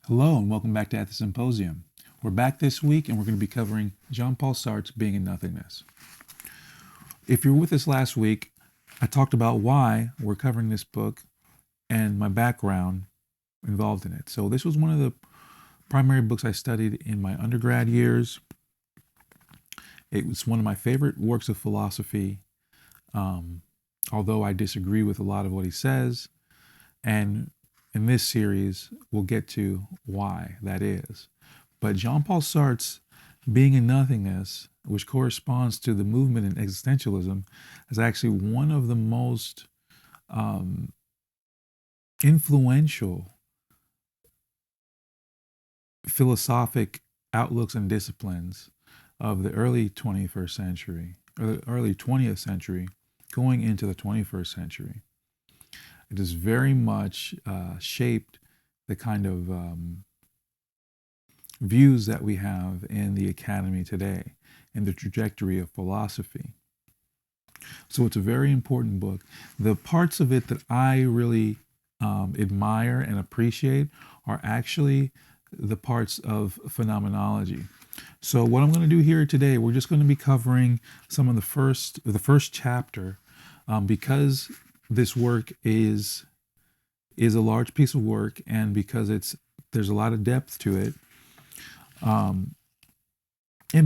Hello and welcome back to At the Symposium. We're back this week and we're going to be covering Jean-Paul Sartre's Being and Nothingness. If you were with us last week, I talked about why we're covering this book and my background involved in it. So this was one of the primary books I studied in my undergrad years. It was one of my favorite works of philosophy, although I disagree with a lot of what he says. And in this series, we'll get to why that is. But Jean-Paul Sartre's Being and Nothingness, which corresponds to the movement in existentialism, is actually one of the most influential philosophic outlooks and disciplines of the early 21st century, or the early 20th century, going into the 21st century. It has very much shaped the kind of views that we have in the academy today and the trajectory of philosophy. So it's a very important book. The parts of it that I really admire and appreciate are actually the parts of phenomenology. So what I'm going to do here today, we're just going to be covering some of the first chapter, because this work is a large piece of work, and because there's a lot of depth to it, and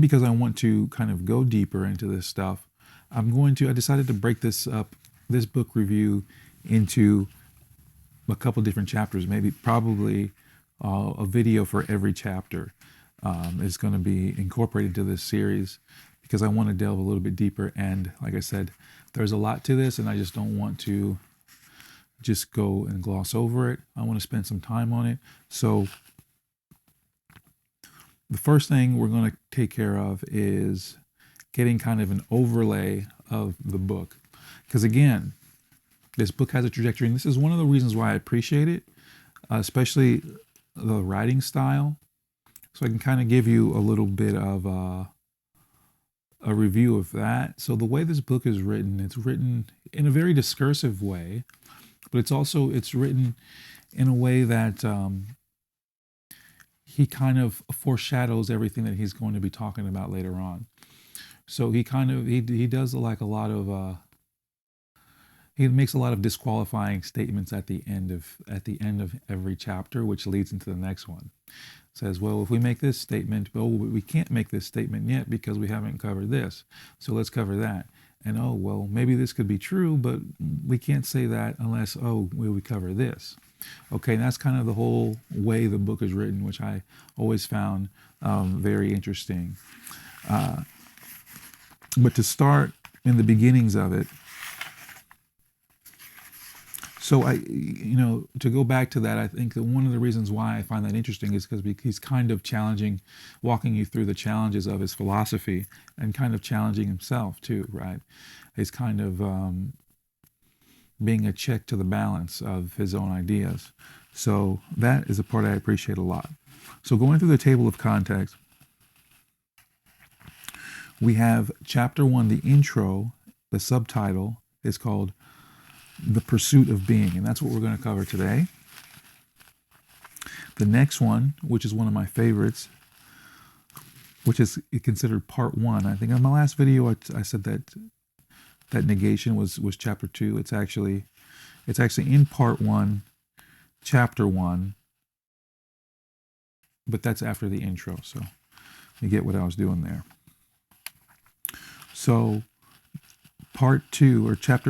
because I want to kind of go deeper into this stuff, I decided to break this book review into a couple different chapters, probably a video for every chapter is going to be incorporated into this series, because I want to delve a little bit deeper. And like I said, there's a lot to this, and I just don't want to just go and gloss over it. I want to spend some time on it. So the first thing we're going to take care of is getting kind of an overlay of the book. Because again, this book has a trajectory, and this is one of the reasons why I appreciate it, especially the writing style. So I can kind of give you a little bit of a review of that. So the way this book is written, it's written in a very discursive way, but it's written in a way that he kind of foreshadows everything that he's going to be talking about later on. So he does like a lot of he makes a lot of disqualifying statements at the end of every chapter, which leads into the next one. Says, well, if we make this statement, well, we can't make this statement yet because we haven't covered this. So let's cover that. And oh, well, maybe this could be true, but we can't say that unless, we cover this. Okay, and that's kind of the whole way the book is written, which I always found very interesting. But to start in the beginnings of it, so to go back to that, I think that one of the reasons why I find that interesting is because he's kind of walking you through the challenges of his philosophy and kind of challenging himself too, right? He's kind of being a check to the balance of his own ideas. So that is a part I appreciate a lot. So going through the table of context, we have chapter 1, the intro, the subtitle is called The Pursuit of Being, and that's what we're going to cover today. The next one, which is one of my favorites, which is considered part 1. I think in my last video I said that negation was chapter 2. It's actually in part 1, chapter 1, but that's after the intro. So you get what I was doing there. So part 1, chapter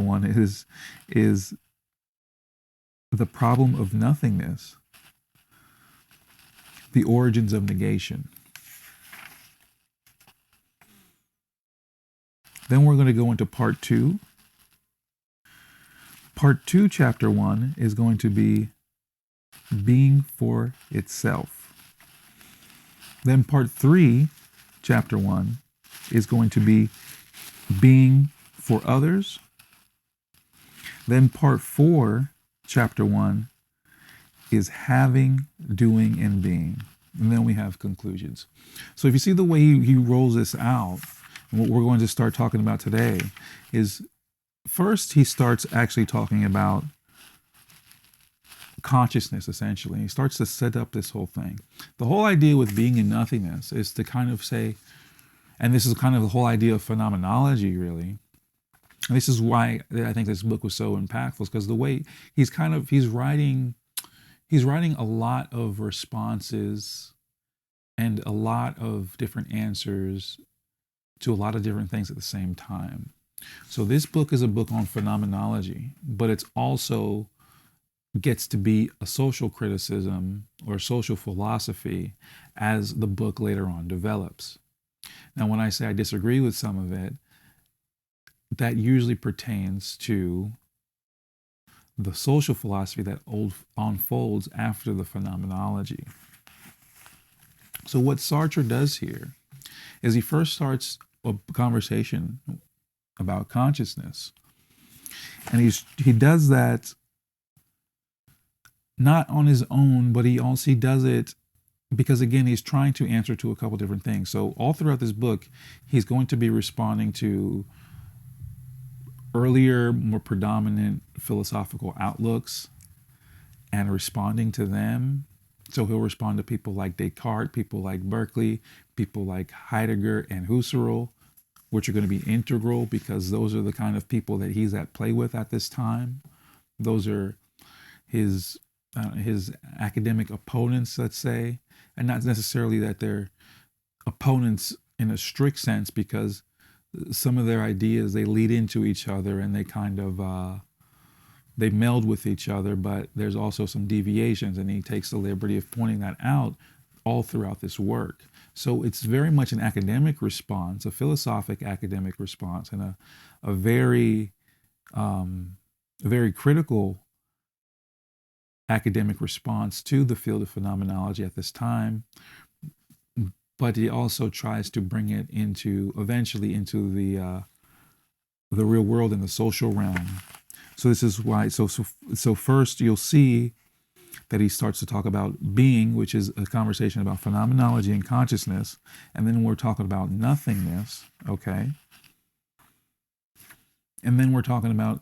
1 is the problem of nothingness, the origins of negation. Then we're going to go into part 2. Part 2, chapter 1 is going to be being for itself. Then part 3, chapter 1 is going to be being for others. Then part 4, chapter 1 is having, doing, and being. And then we have conclusions. So if you see the way he rolls this out, and what we're going to start talking about today is, first he starts actually talking about consciousness, essentially. He starts to set up this whole thing. The whole idea with being in nothingness is to kind of say, and this is kind of the whole idea of phenomenology, really. And this is why I think this book was so impactful, because the way he's writing a lot of responses and a lot of different answers to a lot of different things at the same time. So this book is a book on phenomenology, but it's also gets to be a social criticism or social philosophy as the book later on develops. Now, when I say I disagree with some of it, that usually pertains to the social philosophy that unfolds after the phenomenology. So what Sartre does here is he first starts a conversation about consciousness. And he does that not on his own, but he does it because, again, he's trying to answer to a couple different things. So all throughout this book, he's going to be responding to earlier, more predominant philosophical outlooks and responding to them. So he'll respond to people like Descartes, people like Berkeley, people like Heidegger and Husserl, which are going to be integral because those are the kind of people that he's at play with at this time. Those are his academic opponents, let's say, and not necessarily that they're opponents in a strict sense, because some of their ideas, they lead into each other and they kind of they meld with each other, but there's also some deviations, and he takes the liberty of pointing that out all throughout this work. So it's very much an academic response, a philosophic academic response, and a very critical academic response to the field of phenomenology at this time. But he also tries to bring it eventually into the real world and the social realm. So this is why. So first you'll see that he starts to talk about being, which is a conversation about phenomenology and consciousness, and then we're talking about nothingness, okay? And then we're talking about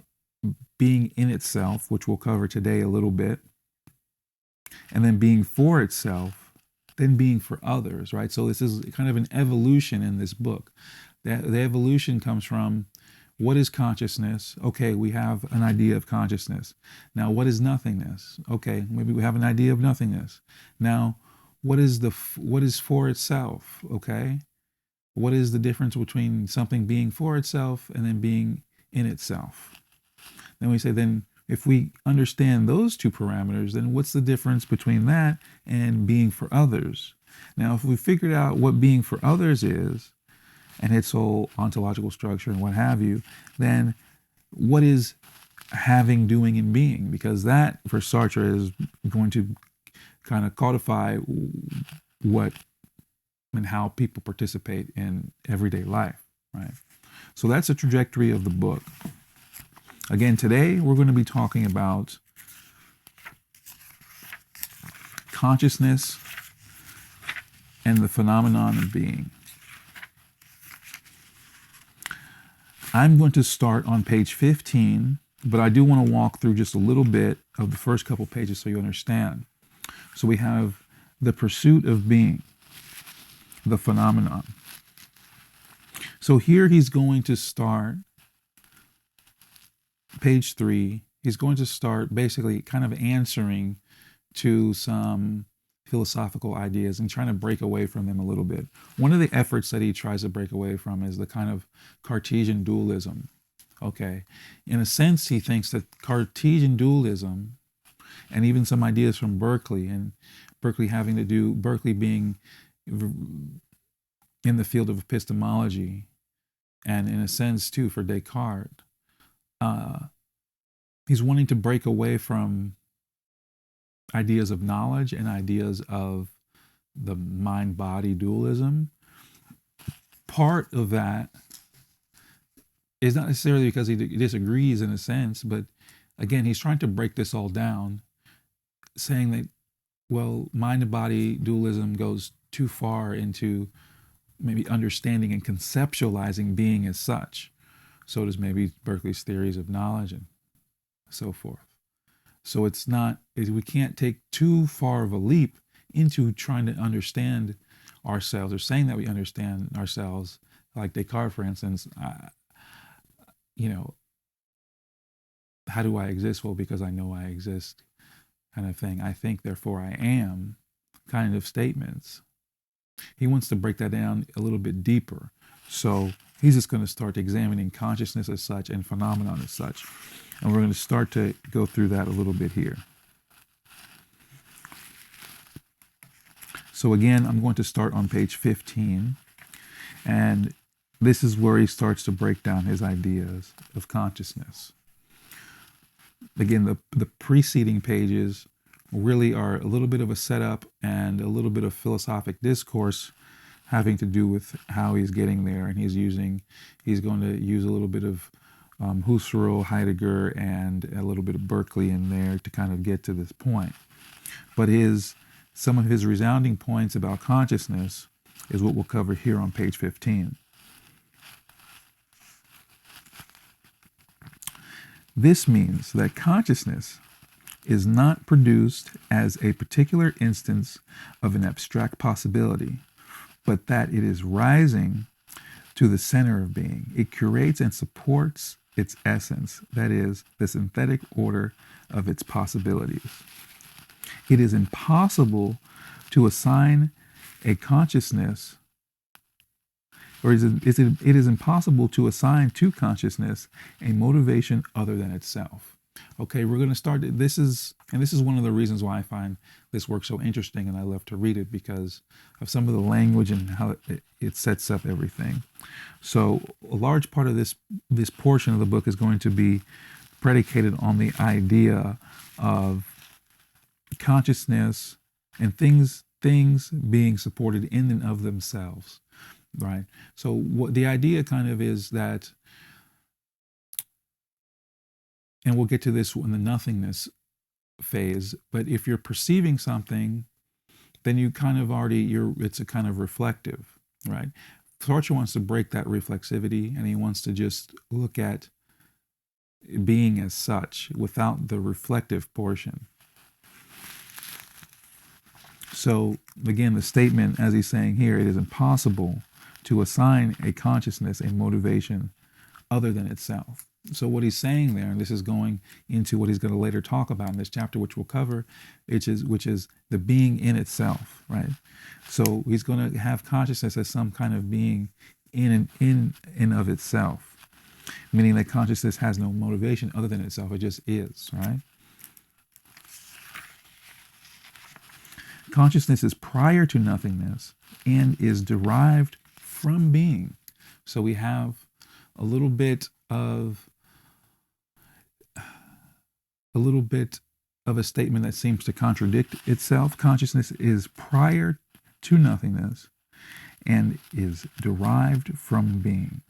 being in itself, which we'll cover today a little bit, and then being for itself, then being for others, right? So this is kind of an evolution in this book. The evolution comes from, what is consciousness? Okay, we have an idea of consciousness. Now, what is nothingness? Okay, maybe we have an idea of nothingness. Now, what is for itself? Okay, what is the difference between something being for itself and then being in itself? Then we say, then if we understand those two parameters, then what's the difference between that and being for others? Now, if we figured out what being for others is, and its whole ontological structure and what have you, then what is having, doing, and being? Because that, for Sartre, is going to kind of codify what and how people participate in everyday life, right? So that's the trajectory of the book. Again, today we're going to be talking about consciousness and the phenomenon of being. I'm going to start on page 15, but I do want to walk through just a little bit of the first couple pages so you understand. So we have the pursuit of being, the phenomenon. So here he's going to start, page 3, he's going to start basically kind of answering to some philosophical ideas and trying to break away from them a little bit. One of the efforts that he tries to break away from is the kind of Cartesian dualism. Okay, in a sense, he thinks that Cartesian dualism, and even some ideas from Berkeley, and Berkeley being in the field of epistemology, and in a sense too for Descartes, he's wanting to break away from ideas of knowledge and ideas of the mind-body dualism. Part of that is not necessarily because he disagrees in a sense, but again, he's trying to break this all down, saying that, well, mind and body dualism goes too far into maybe understanding and conceptualizing being as such. So does maybe Berkeley's theories of knowledge and so forth. So we can't take too far of a leap into trying to understand ourselves or saying that we understand ourselves. Like Descartes, for instance, you know, how do I exist? Well, because I know I exist, kind of thing. I think, therefore I am, kind of statements. He wants to break that down a little bit deeper. So he's just going to start examining consciousness as such and phenomenon as such. And we're going to start to go through that a little bit here. So again, I'm going to start on page 15. And this is where he starts to break down his ideas of consciousness. Again, the preceding pages really are a little bit of a setup and a little bit of philosophic discourse having to do with how he's getting there. And he's going to use a little bit of Husserl, Heidegger, and a little bit of Berkeley in there to kind of get to this point. But some of his resounding points about consciousness is what we'll cover here on page 15. This means that consciousness is not produced as a particular instance of an abstract possibility, but that it is rising to the center of being. It curates and supports its essence, that is, the synthetic order of its possibilities. It is impossible to assign a consciousness, or it is impossible to assign to consciousness a motivation other than itself. Okay, we're going to start. This is one of the reasons why I find this work so interesting, and I love to read it because of some of the language and how it sets up everything. So a large part of this portion of the book is going to be predicated on the idea of consciousness and things being supported in and of themselves, right? So what the idea kind of is that, and we'll get to this in the nothingness phase, but if you're perceiving something, then you kind of it's a kind of reflective, right? Sartre wants to break that reflexivity, and he wants to just look at being as such without the reflective portion. So again, the statement, as he's saying here, it is impossible to assign a consciousness a motivation other than itself. So what he's saying there, and this is going into what he's going to later talk about in this chapter, which we'll cover, which is the being in itself, right? So he's going to have consciousness as some kind of being in and of itself, meaning that consciousness has no motivation other than itself. It just is, right? Consciousness is prior to nothingness and is derived from being. So we have a little bit of a statement that seems to contradict itself. Consciousness is prior to nothingness and is derived from being.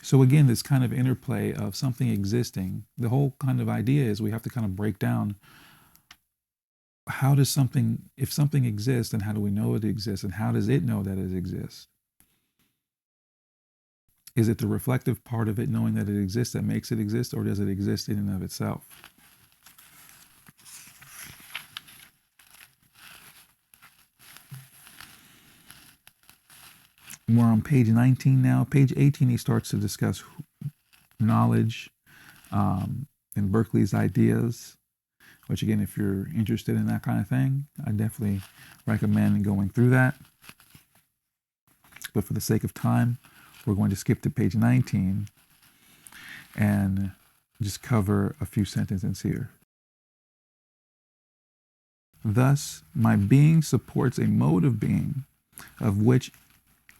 So again, this kind of interplay of something existing, the whole kind of idea is we have to kind of break down if something exists, then how do we know it exists, and how does it know that it exists? Is it the reflective part of it knowing that it exists that makes it exist, or does it exist in and of itself? We're on page 19 now. Page 18, he starts to discuss knowledge and Berkeley's ideas, which again, if you're interested in that kind of thing, I definitely recommend going through that. But for the sake of time, we're going to skip to page 19 and just cover a few sentences here. Thus, my being supports a mode of being of which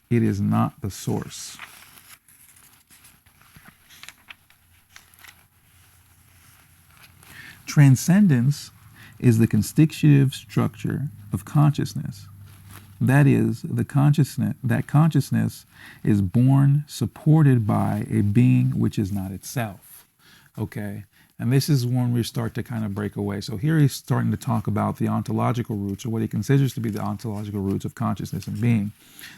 it is not the source. Transcendence is the constitutive structure of consciousness. That is, that consciousness is born supported by a being which is not itself. Okay? And this is when we start to kind of break away. So here he's starting to talk about the ontological roots, or what he considers to be the ontological roots of consciousness and being.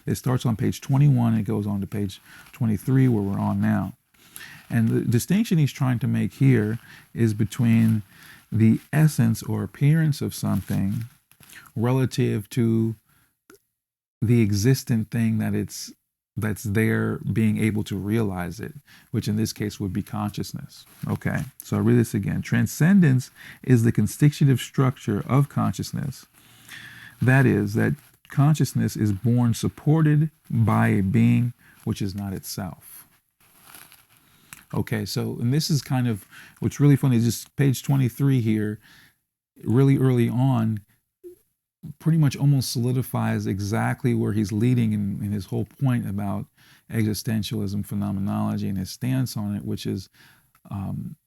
It starts on page 21 and it goes on to page 23, where we're on now. And the distinction he's trying to make here is between the essence or appearance of something relative to the existent thing that's there being able to realize it, which in this case would be consciousness. Okay, so I'll read this again. Transcendence is the constitutive structure of consciousness. That is, that consciousness is born supported by a being which is not itself. Okay, so, and this is kind of, what's really funny is just page 23 here, really early on, pretty much almost solidifies exactly where he's leading in his whole point about existentialism phenomenology and his stance on it, which is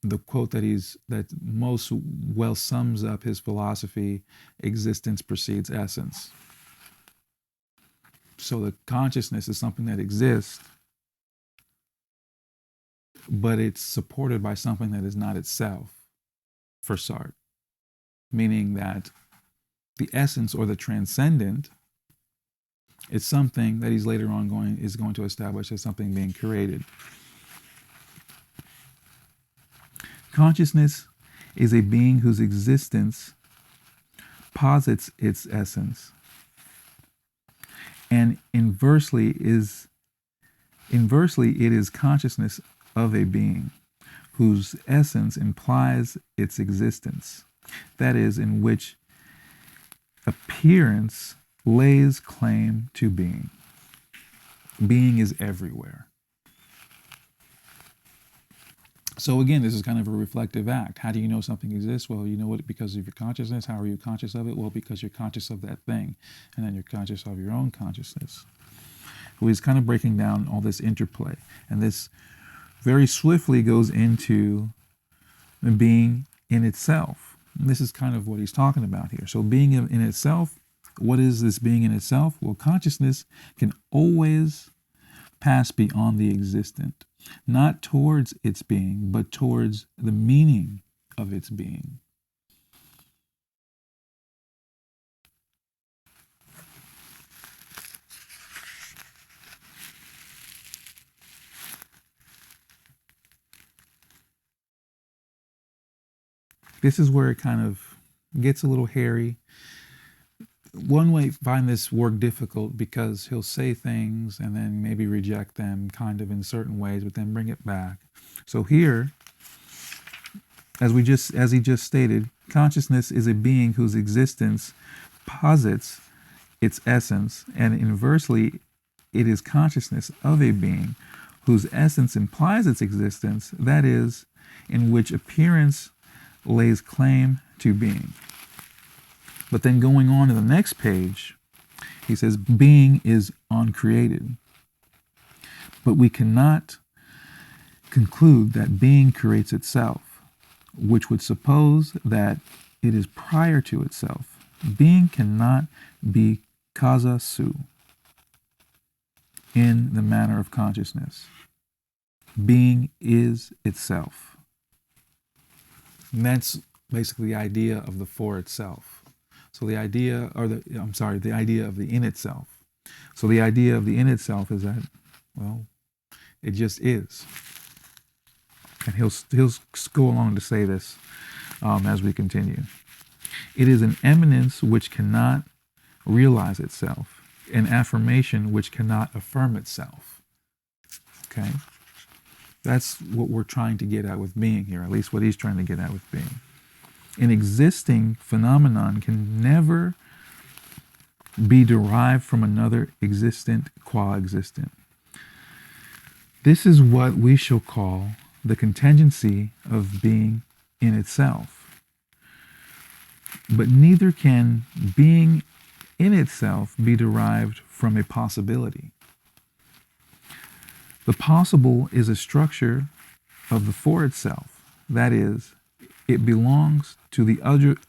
the quote that most well sums up his philosophy: existence precedes essence. So the consciousness is something that exists, but it's supported by something that is not itself, for Sartre. Meaning that the essence or the transcendent is something that he's later on going to establish as something being created. Consciousness is a being whose existence posits its essence, and inversely it is consciousness of a being whose essence implies its existence, that is, in which appearance lays claim to being. Being is everywhere. So again, this is kind of a reflective act. How do you know something exists? Well, you know it because of your consciousness. How are you conscious of it? Well, because you're conscious of that thing, and then you're conscious of your own consciousness. So he's kind of breaking down all this interplay, and this very swiftly goes into being in itself. And this is kind of what he's talking about here. So being in itself, what is this being in itself? Well, consciousness can always pass beyond the existent, not towards its being, but towards the meaning of its being. This is where it kind of gets a little hairy. One might find this work difficult because he'll say things and then maybe reject them kind of in certain ways, but then bring it back. So here, as he just stated, consciousness is a being whose existence posits its essence, and inversely, it is consciousness of a being whose essence implies its existence, that is, in which appearance lays claim to being. But then going on to the next page, he says, being is uncreated. But we cannot conclude that being creates itself, which would suppose that it is prior to itself. Being cannot be causa sui in the manner of consciousness. Being is itself. And that's basically the idea of the for itself. So the idea, the idea of the in itself. So the idea of the in itself is that, well, it just is. And he'll go along to say this as we continue. It is an eminence which cannot realize itself, an affirmation which cannot affirm itself. Okay? That's what we're trying to get at with being here, at least what he's trying to get at with being. An existing phenomenon can never be derived from another existent qua existent. This is what we shall call the contingency of being in itself. But neither can being in itself be derived from a possibility. The possible is a structure of the for itself. That is, it belongs to the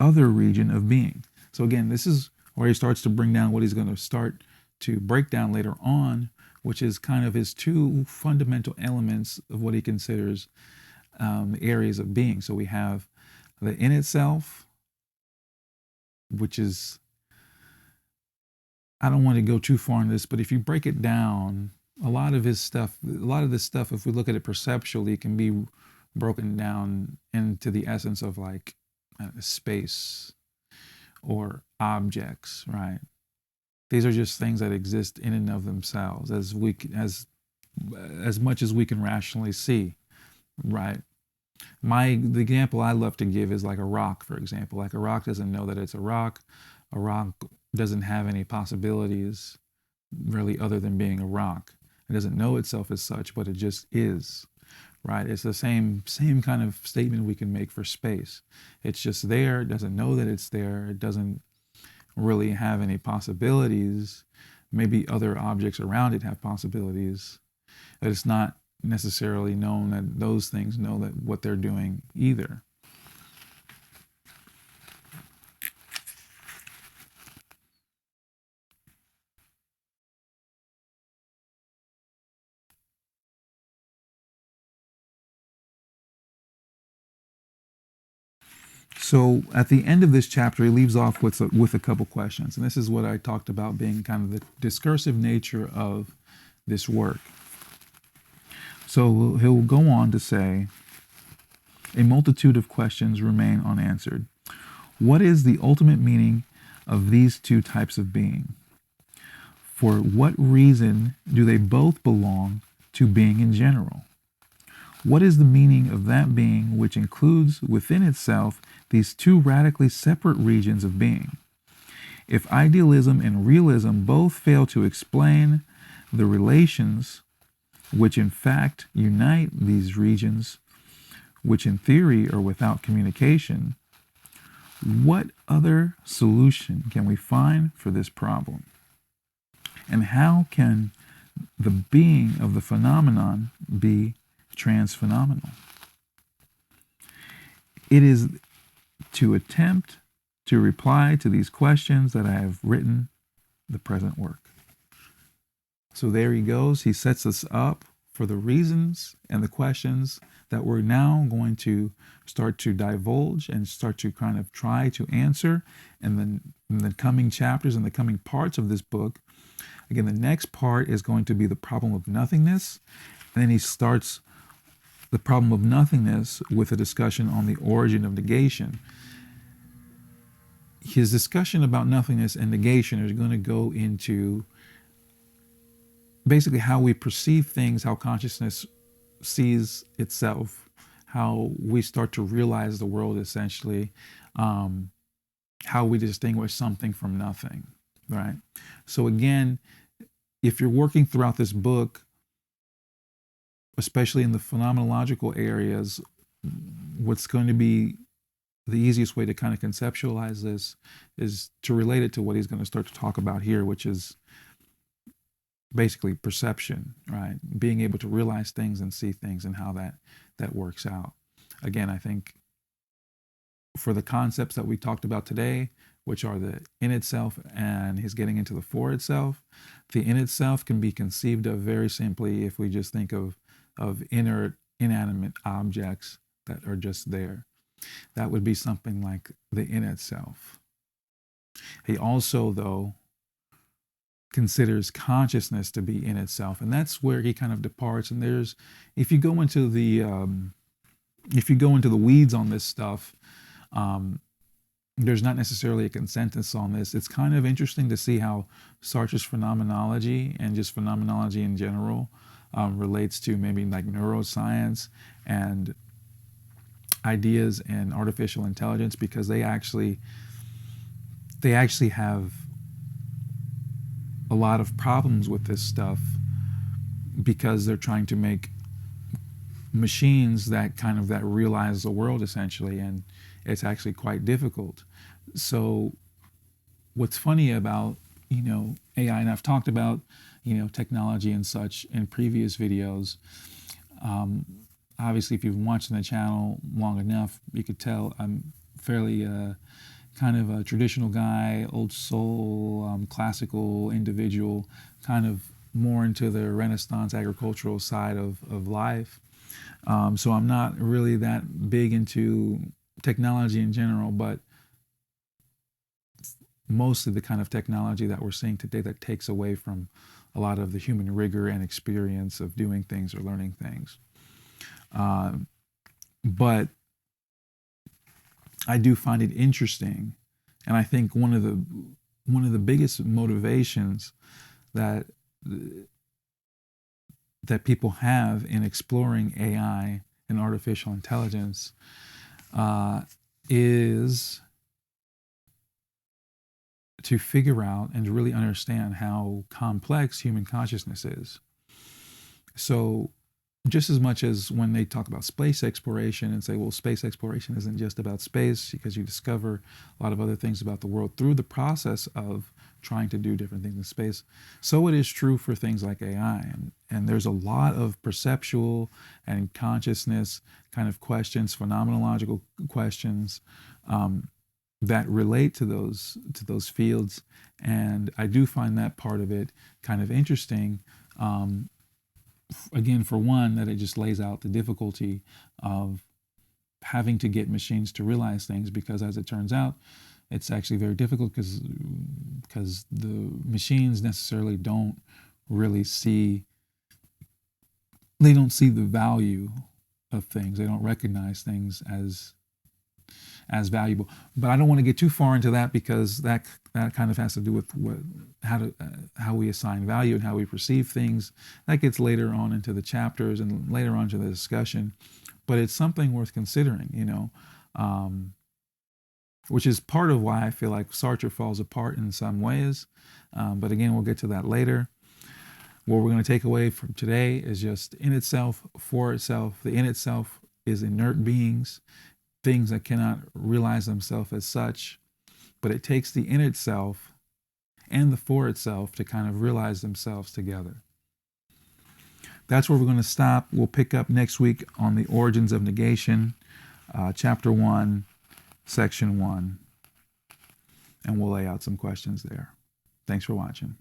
other region of being. So again, this is where he starts to bring down what he's going to start to break down later on, which is kind of his two fundamental elements of what he considers areas of being. So we have the in itself, which is, I don't want to go too far in this, but if you break it down, a lot of this stuff, if we look at it perceptually, can be broken down into the essence of like space or objects, right? These are just things that exist in and of themselves, as much as we can rationally see, right? The example I love to give is like a rock, for example. Like a rock doesn't know that it's a rock. A rock doesn't have any possibilities really other than being a rock. It doesn't know itself as such, but it just is, right? It's the same kind of statement we can make for space. It's just there. It doesn't know that it's there. It doesn't really have any possibilities. Maybe other objects around it have possibilities, but it's not necessarily known that those things know that what they're doing either. So at the end of this chapter, he leaves off with a couple questions, and this is what I talked about being kind of the discursive nature of this work. So he'll go on to say, a multitude of questions remain unanswered. What is the ultimate meaning of these two types of being? For what reason do they both belong to being in general? What is the meaning of that being which includes within itself these two radically separate regions of being? If idealism and realism both fail to explain the relations which in fact unite these regions, which in theory are without communication, what other solution can we find for this problem? And how can the being of the phenomenon be transphenomenal? It is to attempt to reply to these questions that I have written the present work. So there he goes. He sets us up for the reasons and the questions that we're now going to start to divulge and start to kind of try to answer. And then in the coming chapters and the coming parts of this book, again, the next part is going to be the problem of nothingness. And then he starts the problem of nothingness with a discussion on the origin of negation. His discussion about nothingness and negation is going to go into basically how we perceive things, how consciousness sees itself, how we start to realize the world essentially, how we distinguish something from nothing, right? So again, if you're working throughout this book, especially in the phenomenological areas, what's going to be the easiest way to kind of conceptualize this is to relate it to what he's going to start to talk about here, which is basically perception, right? Being able to realize things and see things and how that works out. Again, I think for the concepts that we talked about today, which are the in itself, and he's getting into the for itself, the in itself can be conceived of very simply if we just think of inert, inanimate objects that are just there. That would be something like the in itself. He also, though, considers consciousness to be in itself, and that's where he kind of departs. And there's, if you go into the weeds on this stuff, there's not necessarily a consensus on this. It's kind of interesting to see how Sartre's phenomenology and just phenomenology in general relates to maybe like neuroscience and ideas and artificial intelligence, because they actually have a lot of problems with this stuff because they're trying to make machines that realize the world essentially, and it's actually quite difficult. So what's funny about AI, and I've talked about technology and such in previous videos. Obviously, if you've been watching the channel long enough, you could tell I'm fairly kind of a traditional guy, old soul, classical individual, kind of more into the Renaissance agricultural side of life. So I'm not really that big into technology in general, but mostly the kind of technology that we're seeing today that takes away from a lot of the human rigor and experience of doing things or learning things. But I do find it interesting, and I think one of the biggest motivations that people have in exploring AI and artificial intelligence is to figure out and to really understand how complex human consciousness is. So just as much as when they talk about space exploration and say, well, space exploration isn't just about space, because you discover a lot of other things about the world through the process of trying to do different things in space, so it is true for things like AI. And there's a lot of perceptual and consciousness kind of questions, phenomenological questions, that relate to those fields. And I do find that part of it kind of interesting. Again, for one, that it just lays out the difficulty of having to get machines to realize things, because as it turns out, it's actually very difficult because the machines necessarily don't really see, they don't see the value of things. They don't recognize things as valuable. But I don't want to get too far into that, because that kind of has to do with how we assign value and how we perceive things. That gets later on into the chapters and later on to the discussion. But it's something worth considering, which is part of why I feel like Sartre falls apart in some ways. But again, we'll get to that later. What we're going to take away from today is just in itself, for itself. The in itself is inert beings, things that cannot realize themselves as such, but it takes the in itself and the for itself to kind of realize themselves together. That's where we're going to stop. We'll pick up next week on the origins of negation, chapter 1, section 1, and we'll lay out some questions there. Thanks for watching.